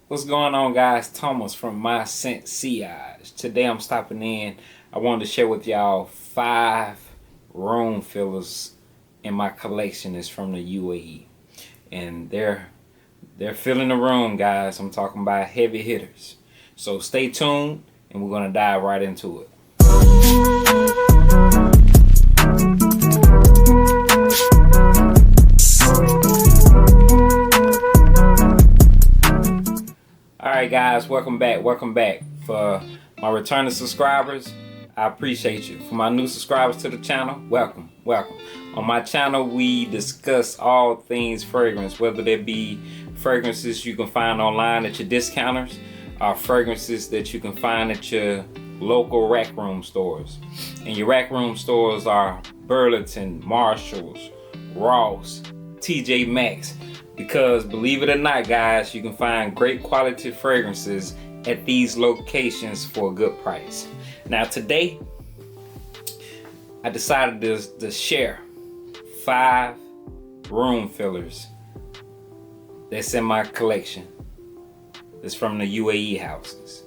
What's going on, guys? Thomas from My Scent Sillage. Today I'm stopping in. I wanted to share with y'all 5 room fillers in my collection. Is from the UAE, and they're filling the room, guys. I'm talking about heavy hitters. So stay tuned, and we're gonna dive right into it. Alright guys, welcome back. For my returning subscribers, I appreciate you. For my new subscribers to the channel, welcome. On my channel, we discuss all things fragrance, whether they be fragrances you can find online at your discounters, or fragrances that you can find at your local rack room stores. And your rack room stores are Burlington, Marshalls, Ross, TJ Maxx. Because believe it or not, guys, you can find great quality fragrances at these locations for a good price. Now today, I decided to share 5 room fillers that's in my collection. That's from the UAE houses.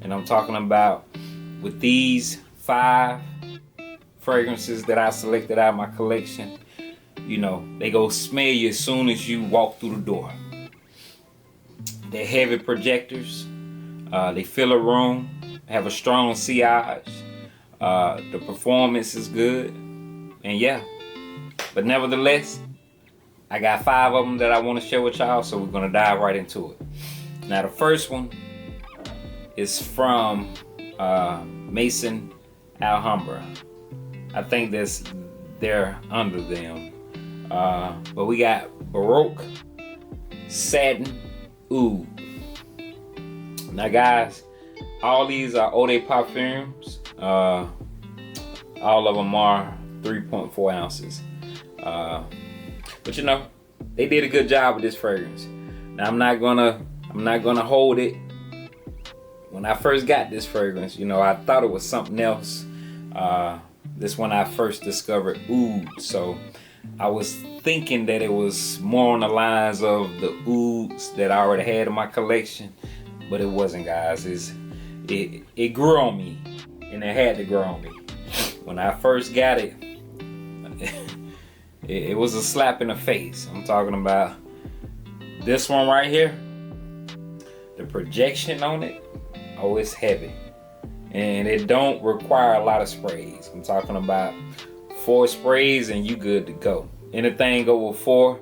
And I'm talking about with these 5 fragrances that I selected out of my collection, you know, they go smell you as soon as you walk through the door. They're heavy projectors. They fill a room, have a strong sillage. The performance is good. And yeah, but nevertheless, I got 5 of them that I want to share with y'all, so we're going to dive right into it. Now the first one is from Mason Alhambra. I think they're under them. But we got Baroque Satin Oud. Now guys, all these are Eau de Parfums. All of them are 3.4 ounces. But you know, they did a good job with this fragrance. Now I'm not gonna hold it. When I first got this fragrance, you know, I thought it was something else. This when I first discovered oud, so I was thinking that it was more on the lines of the ouds that I already had in my collection, but it wasn't, guys. It grew on me, and it had to grow on me. When I first got it, it was a slap in the face. I'm talking about this one right here. The projection on it, oh, it's heavy. And it don't require a lot of sprays. I'm talking about 4 sprays and you good to go. Anything over 4,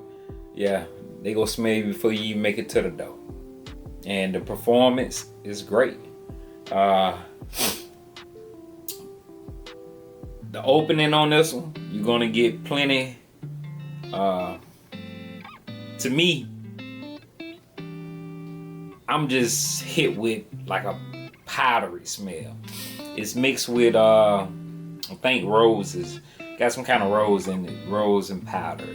yeah, they go smell you before you even make it to the door. And the performance is great. The opening on this one, you're gonna get plenty. To me, I'm just hit with like a powdery smell. It's mixed with I think roses. Got some kind of rose in it, rose and powder.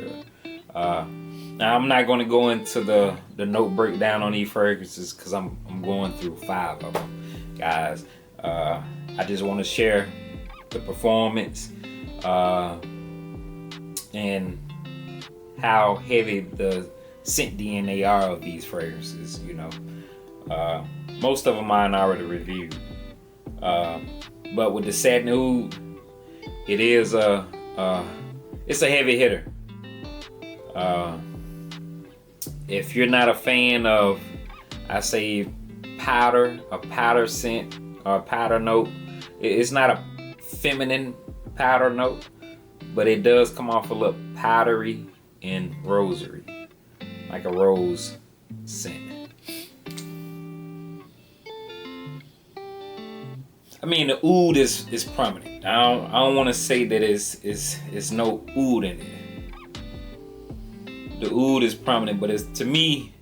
Now I'm not going to go into the note breakdown on these fragrances because I'm going through 5 of them, guys. I just want to share the performance and how heavy the scent DNA are of these fragrances. You know, most of them mine already reviewed, but with the Satin Oud, it is it's a heavy hitter. If you're not a fan of, I say, a powder scent or a powder note, it's not a feminine powder note, but it does come off a little powdery and rosary, like a rose scent. I mean, the oud is prominent. I don't want to say that it's no oud in it. The oud is prominent, but to me,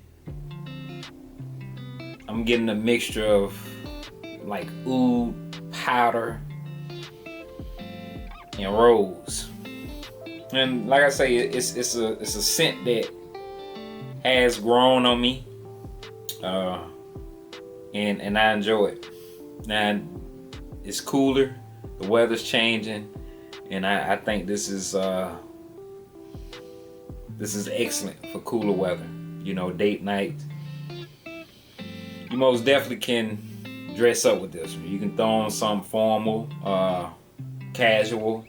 I'm getting a mixture of like oud, powder, and rose. And like I say, it's a scent that has grown on me, and I enjoy it. Now, it's cooler, the weather's changing, and I think this is excellent for cooler weather. You know, date night. you most definitely can dress up with this one. You can throw on some formal, casual.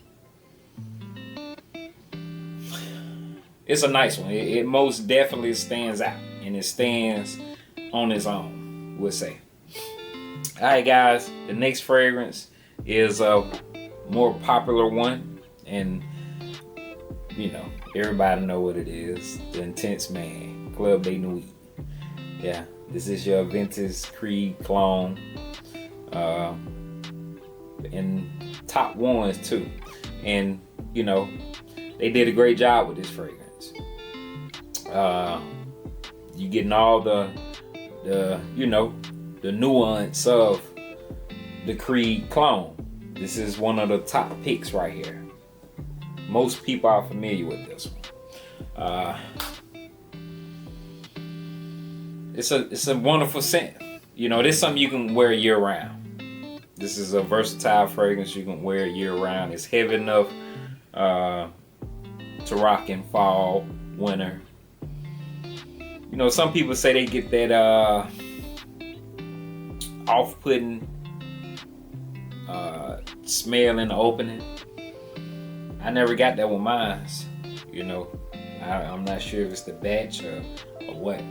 It's a nice one. It most definitely stands out, and it stands on its own, we'll say. Alright guys, the next fragrance is a more popular one, and you know, everybody know what it is. The Intense Man, Club de Nuit. Yeah, this is your Ventus Creed clone. And top ones too. And you know, they did a great job with this fragrance. You getting all the you know, the nuance of the Creed clone. This is one of the top picks right here. Most people are familiar with this one. It's a wonderful scent. You know, this is something you can wear year round. This is a versatile fragrance you can wear year round. It's heavy enough to rock in fall, winter. You know, some people say they get that off-putting smell in the opening. I never got that with mine. You know, I'm not sure if it's the batch or what.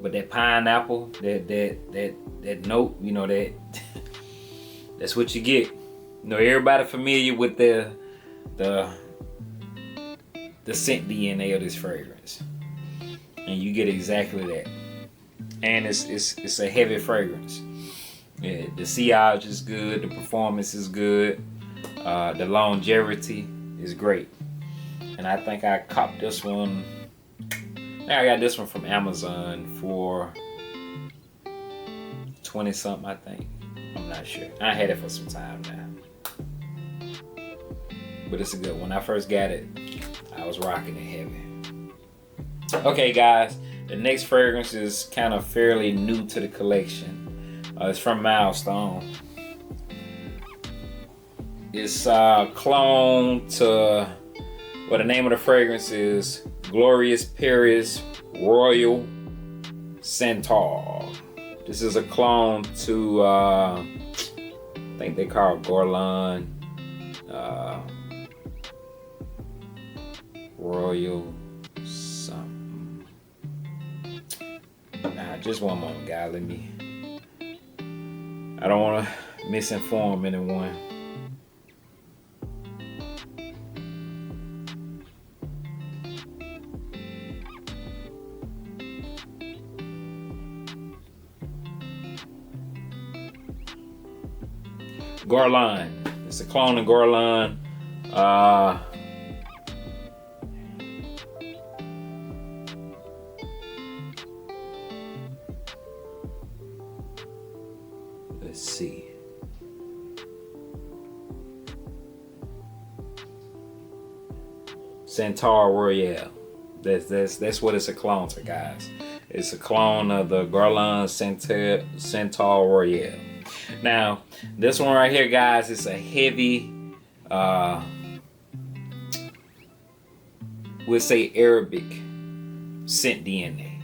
But that pineapple, that note, you know, that's what you get. You know, everybody familiar with the scent DNA of this fragrance, and you get exactly that. And it's a heavy fragrance. Yeah, the sillage is good, the performance is good, the longevity is great. And I think I copped this one. I got this one from Amazon for 20 something, I think. I'm not sure. I had it for some time now. But it's a good one. When I first got it, I was rocking it heavy. Okay guys, the next fragrance is kind of fairly new to the collection. It's from Milestone. It's clone to, well, the name of the fragrance is Glorious Paris Royal Centaur. This is a clone to, I think they call it Guerlain Royal something. Nah, just one moment, guys. I don't want to misinform anyone. Guerlain. It's a clone of Guerlain. Let's see. Centaur Royale. That's what it's a clone to, guys. It's a clone of the Guerlain Centaur Royale. Now, this one right here, guys, is a heavy, we'll say Arabic scent DNA.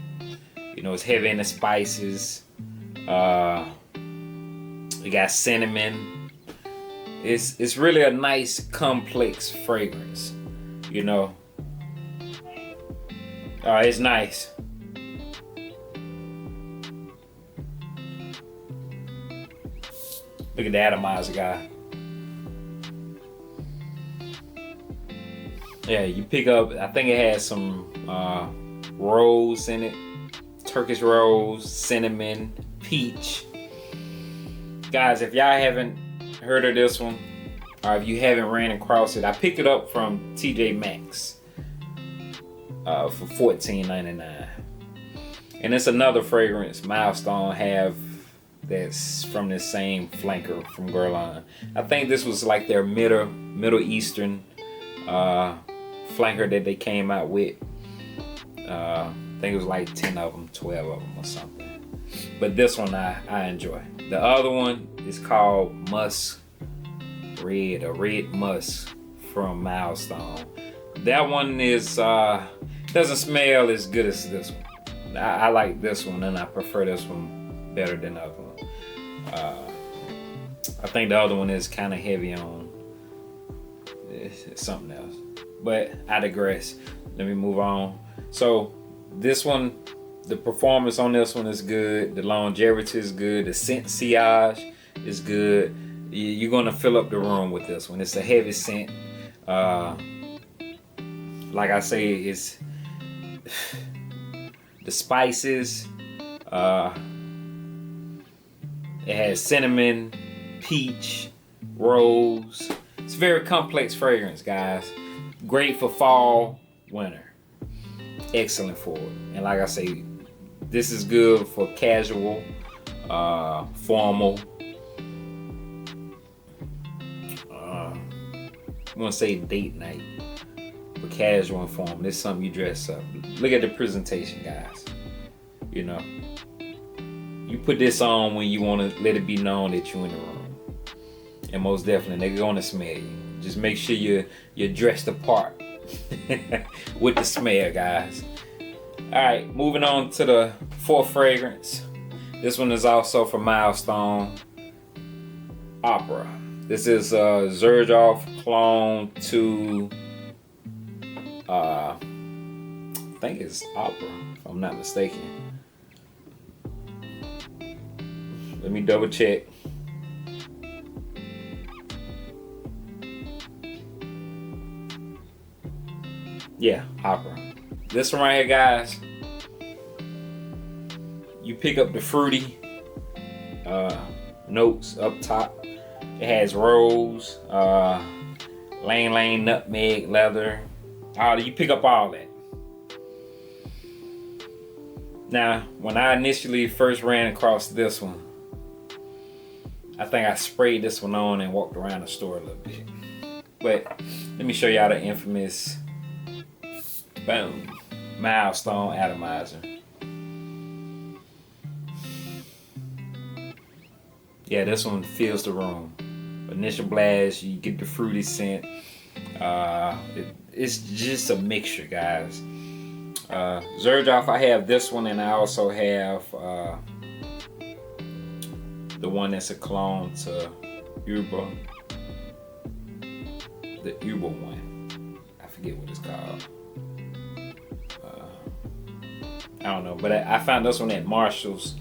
You know, it's heavy in the spices. We got cinnamon. It's really a nice, complex fragrance. You know, it's nice. Look at the atomizer guy. Yeah, you pick up, I think it has some rose in it. Turkish rose, cinnamon, peach. Guys, if y'all haven't heard of this one, or if you haven't ran across it, I picked it up from TJ Maxx for $14.99. And it's another fragrance Milestone have that's from this same flanker from Guerlain. I think this was like their Middle Eastern flanker that they came out with. I think it was like 10 of them, 12 of them or something. But this one I enjoy. The other one is called Musk Red, or Red Musk from Milestone. That one is doesn't smell as good as this one. I like this one, and I prefer this one better than the other one. I think the other one is kind of heavy on it's something else, but I digress. Let me move on. So this one, the performance on this one is good. The longevity is good. The scent sillage is good. You're gonna fill up the room with this one. It's a heavy scent. Like I say, it's the spices. It has cinnamon, peach, rose. It's a very complex fragrance, guys. Great for fall, winter. Excellent for it. And like I say, this is good for casual, formal. I want to say date night, but casual and formal. This is something you dress up. Look at the presentation, guys. You know, you put this on when you want to let it be known that you're in the room, and most definitely they're gonna smell you. Just make sure you're dressed apart with the smell, guys. All right, moving on to the fourth fragrance. This one is also from Milestone Opera. This is Xerjoff Clone to I think it's Opera, if I'm not mistaken. Let me double check. Yeah, Opera. This one right here, guys, you pick up the fruity notes up top. It has rose, lang, nutmeg, leather. You pick up all that. Now, when I initially first ran across this one, I think I sprayed this one on and walked around the store a little bit. But let me show y'all the infamous, boom, Milestone Atomizer. Yeah, this one fills the room. Initial blast, you get the fruity scent. It's just a mixture, guys. Xerjoff, I have this one, and I also have the one that's a clone to Uber. The Uber one. I forget what it's called. I don't know, but I found this one at Marshall's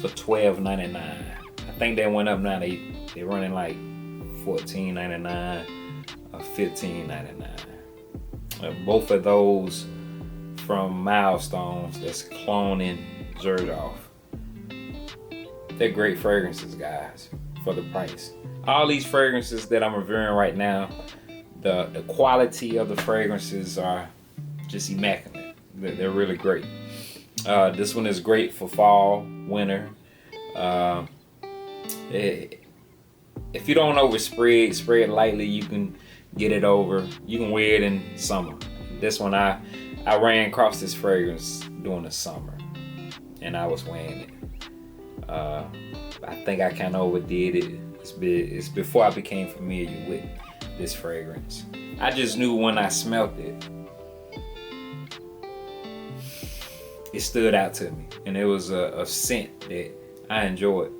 for $12.99. I think they went up now. They're running like $14.99 or $15.99. Both of those from Milestones that's cloning Xerjoff. They're great fragrances, guys, for the price. All these fragrances that I'm reviewing right now, the quality of the fragrances are just immaculate. They're really great. This one is great for fall, winter. If you don't overspray it, spray it lightly. You can get it over. You can wear it in summer. This one, I ran across this fragrance during the summer, and I was wearing it. I think I kind of overdid it. It's before I became familiar with this fragrance. I just knew when I smelled it, it stood out to me, and it was a scent that I enjoyed.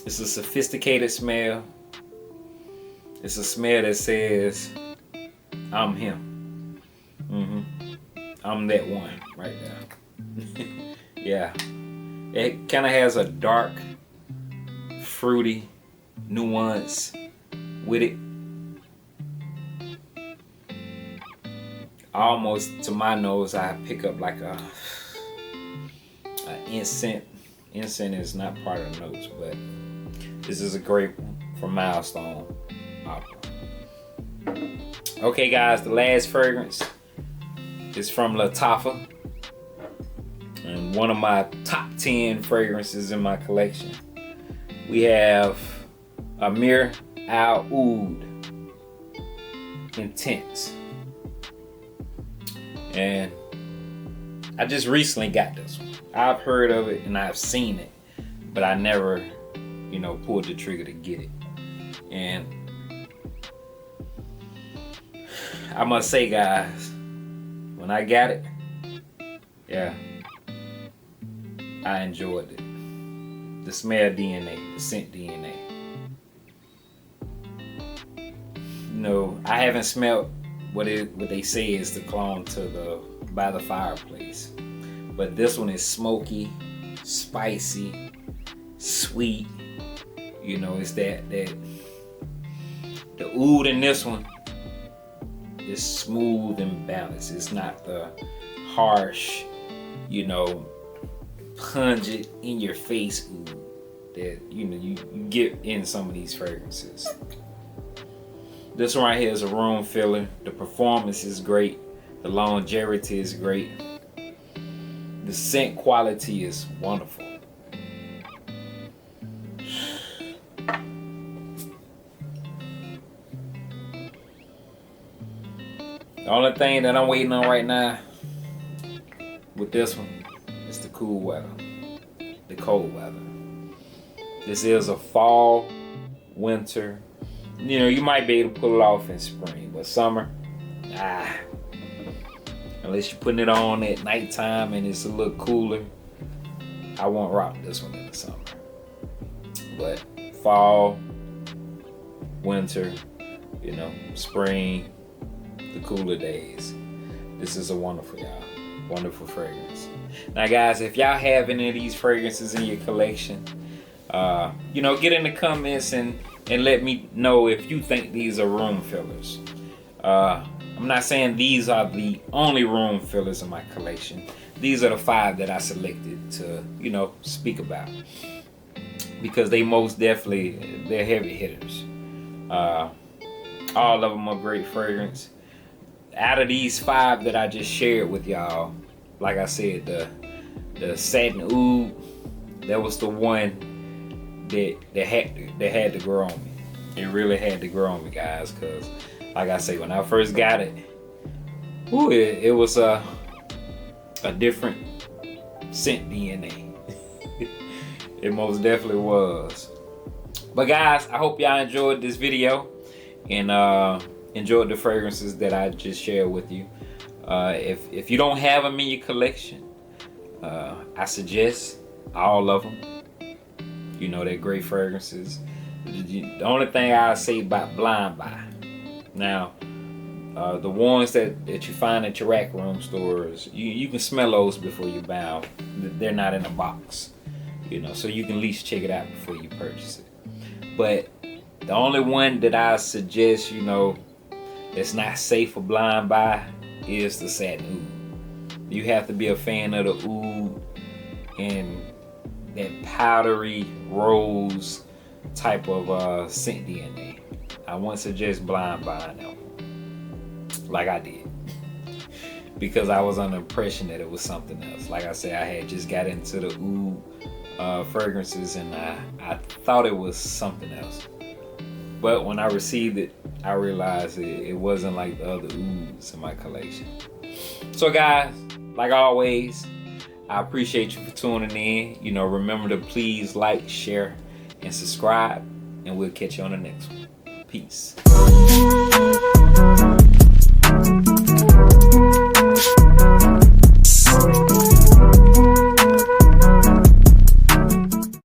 It's a sophisticated smell. It's a smell that says, I'm him. I'm that one right now. Yeah. It kind of has a dark, fruity nuance with it. Almost to my nose, I pick up like a incense. Incense is not part of the notes, but this is a great one from Milestone Opera. Okay, guys, the last fragrance is from Lattafa, and one of my top 10 fragrances in my collection. We have Afire Oud Intense, and I just recently got this one. I've heard of it and I've seen it, but I never, pulled the trigger to get it. And I must say, guys, when I got it, yeah, I enjoyed it. The smell DNA, the scent DNA. You know, I haven't smelled what they say is the cologne to the by the fireplace, but this one is smoky, spicy, sweet. You know, it's that the oud in this one is smooth and balanced. It's not the harsh, you know, pungent in your face oud that you get in some of these fragrances. This one right here is a room filler. The performance is great. The longevity is great. The scent quality is wonderful. The only thing that I'm waiting on right now with this one is the cool weather, the cold weather. This is a fall, winter. You know, you might be able to pull it off in spring, but summer, unless you're putting it on at nighttime and it's a little cooler, I won't rock this one in the summer. But fall, winter, you know, spring, the cooler days, this is a wonderful, y'all, wonderful fragrance. Now guys, if y'all have any of these fragrances in your collection, you know, get in the comments and let me know if you think these are room fillers. I'm not saying these are the only room fillers in my collection. These are the 5 that I selected to, you know, speak about, because they most definitely, they're heavy hitters. All of them are great fragrance. Out of these 5 that I just shared with y'all, like I said, the Satin Oud, that was the one that had to grow on me. It really had to grow on me, guys, because like I say, when I first got it, it was a different scent DNA. It most definitely was. But guys, I hope y'all enjoyed this video and enjoyed the fragrances that I just shared with you. If you don't have them in your collection, I suggest all of them. You know, they're great fragrances. The only thing I say about blind buy. Now, the ones that you find at your rack room stores, you can smell those before you buy them. They're not in a box, you know, so you can at least check it out before you purchase it. But the only one that I suggest, you know, that's not safe for blind buy is the Satin Oud. You have to be a fan of the oud and that powdery rose type of scent DNA. I wouldn't suggest blind buying that one, like I did, because I was under the impression that it was something else. Like I said, I had just got into the oud fragrances and I thought it was something else. But when I received it, I realized it wasn't like the other ouds in my collection. So guys, like always, I appreciate you for tuning in. You know, remember to please like, share, and subscribe, and we'll catch you on the next one. Peace.